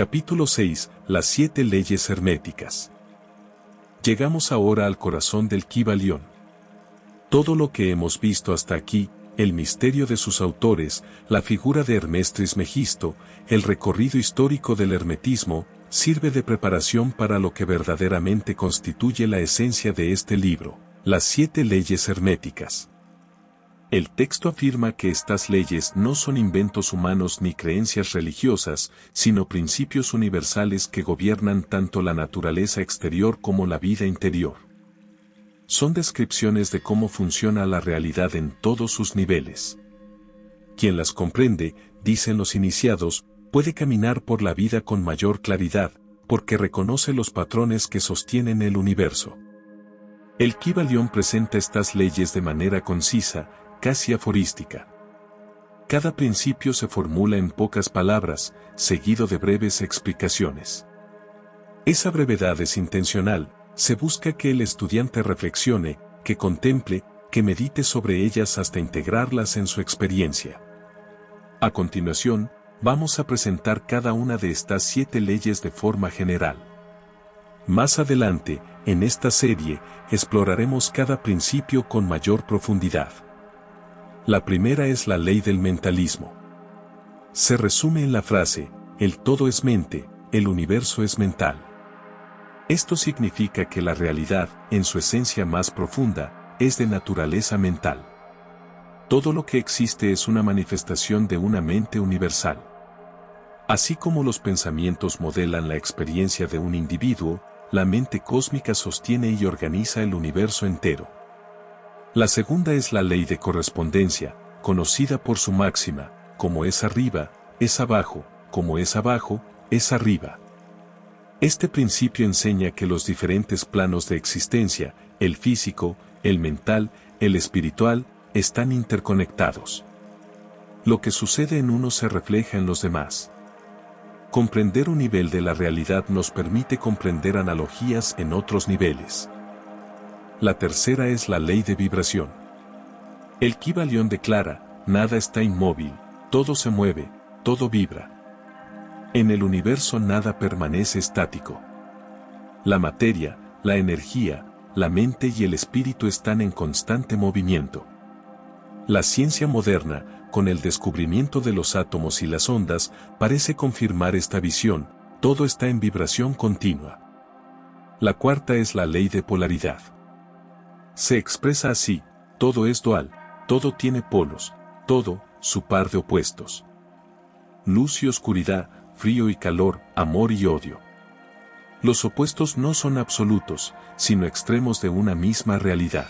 Capítulo 6. Las 7 leyes herméticas. Llegamos ahora al corazón del Kybalión. Todo lo que hemos visto hasta aquí, el misterio de sus autores, la figura de Hermes Trismegisto, el recorrido histórico del hermetismo, sirve de preparación para lo que verdaderamente constituye la esencia de este libro, las 7 leyes herméticas. El texto afirma que estas leyes no son inventos humanos ni creencias religiosas, sino principios universales que gobiernan tanto la naturaleza exterior como la vida interior. Son descripciones de cómo funciona la realidad en todos sus niveles. Quien las comprende, dicen los iniciados, puede caminar por la vida con mayor claridad, porque reconoce los patrones que sostienen el universo. El Kybalión presenta estas leyes de manera concisa, casi aforística. Cada principio se formula en pocas palabras, seguido de breves explicaciones. Esa brevedad es intencional, se busca que el estudiante reflexione, que contemple, que medite sobre ellas hasta integrarlas en su experiencia. A continuación, vamos a presentar cada una de estas 7 leyes de forma general. Más adelante, en esta serie, exploraremos cada principio con mayor profundidad. La primera es la ley del mentalismo. Se resume en la frase, el todo es mente, el universo es mental. Esto significa que la realidad, en su esencia más profunda, es de naturaleza mental. Todo lo que existe es una manifestación de una mente universal. Así como los pensamientos modelan la experiencia de un individuo, la mente cósmica sostiene y organiza el universo entero. La segunda es la ley de correspondencia, conocida por su máxima, como es arriba, es abajo, como es abajo, es arriba. Este principio enseña que los diferentes planos de existencia, el físico, el mental, el espiritual, están interconectados. Lo que sucede en uno se refleja en los demás. Comprender un nivel de la realidad nos permite comprender analogías en otros niveles. La tercera es la ley de vibración. El Kybalión declara, nada está inmóvil, todo se mueve, todo vibra. En el universo nada permanece estático. La materia, la energía, la mente y el espíritu están en constante movimiento. La ciencia moderna, con el descubrimiento de los átomos y las ondas, parece confirmar esta visión, todo está en vibración continua. La cuarta es la ley de polaridad. Se expresa así, todo es dual, todo tiene polos, todo, su par de opuestos. Luz y oscuridad, frío y calor, amor y odio. Los opuestos no son absolutos, sino extremos de una misma realidad.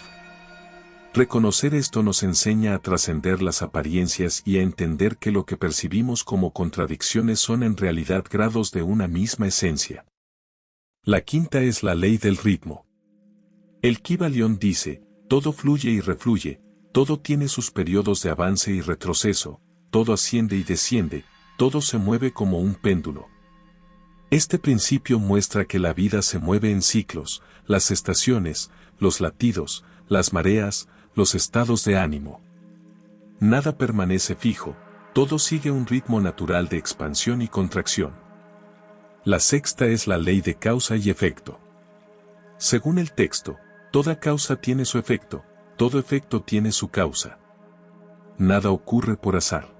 Reconocer esto nos enseña a trascender las apariencias y a entender que lo que percibimos como contradicciones son en realidad grados de una misma esencia. La quinta es la ley del ritmo. El Kybalión dice, todo fluye y refluye, todo tiene sus periodos de avance y retroceso, todo asciende y desciende, todo se mueve como un péndulo. Este principio muestra que la vida se mueve en ciclos, las estaciones, los latidos, las mareas, los estados de ánimo. Nada permanece fijo, todo sigue un ritmo natural de expansión y contracción. La sexta es la ley de causa y efecto. Según el texto, toda causa tiene su efecto, todo efecto tiene su causa. Nada ocurre por azar.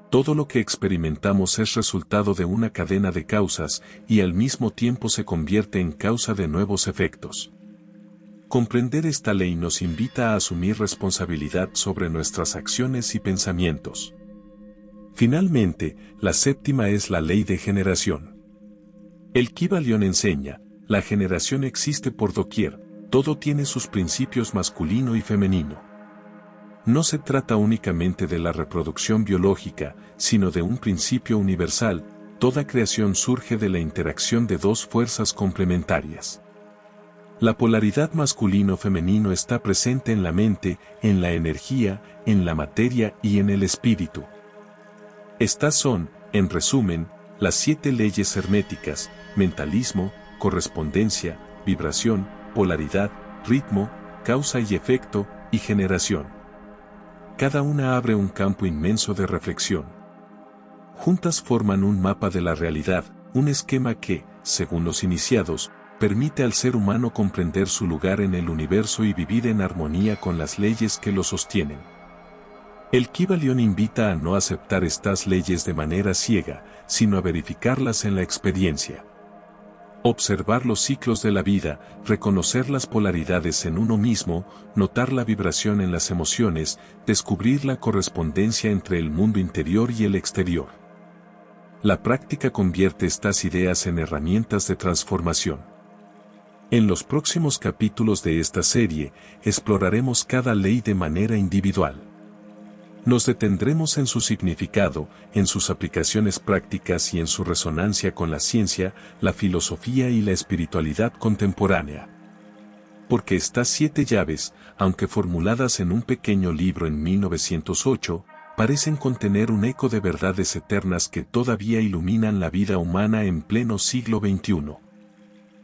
Todo lo que experimentamos es resultado de una cadena de causas y al mismo tiempo se convierte en causa de nuevos efectos. Comprender esta ley nos invita a asumir responsabilidad sobre nuestras acciones y pensamientos. Finalmente, la séptima es la ley de generación. El Kybalión enseña, la generación existe por doquier, todo tiene sus principios masculino y femenino. No se trata únicamente de la reproducción biológica, sino de un principio universal, toda creación surge de la interacción de dos fuerzas complementarias. La polaridad masculino-femenino está presente en la mente, en la energía, en la materia y en el espíritu. Estas son, en resumen, las 7 leyes herméticas: mentalismo, correspondencia, vibración, polaridad, ritmo, causa y efecto, y generación. Cada una abre un campo inmenso de reflexión. Juntas forman un mapa de la realidad, un esquema que, según los iniciados, permite al ser humano comprender su lugar en el universo y vivir en armonía con las leyes que lo sostienen. El Kybalión invita a no aceptar estas leyes de manera ciega, sino a verificarlas en la experiencia. Observar los ciclos de la vida, reconocer las polaridades en uno mismo, notar la vibración en las emociones, descubrir la correspondencia entre el mundo interior y el exterior. La práctica convierte estas ideas en herramientas de transformación. En los próximos capítulos de esta serie, exploraremos cada ley de manera individual. Nos detendremos en su significado, en sus aplicaciones prácticas y en su resonancia con la ciencia, la filosofía y la espiritualidad contemporánea. Porque estas 7 llaves, aunque formuladas en un pequeño libro en 1908, parecen contener un eco de verdades eternas que todavía iluminan la vida humana en pleno siglo XXI.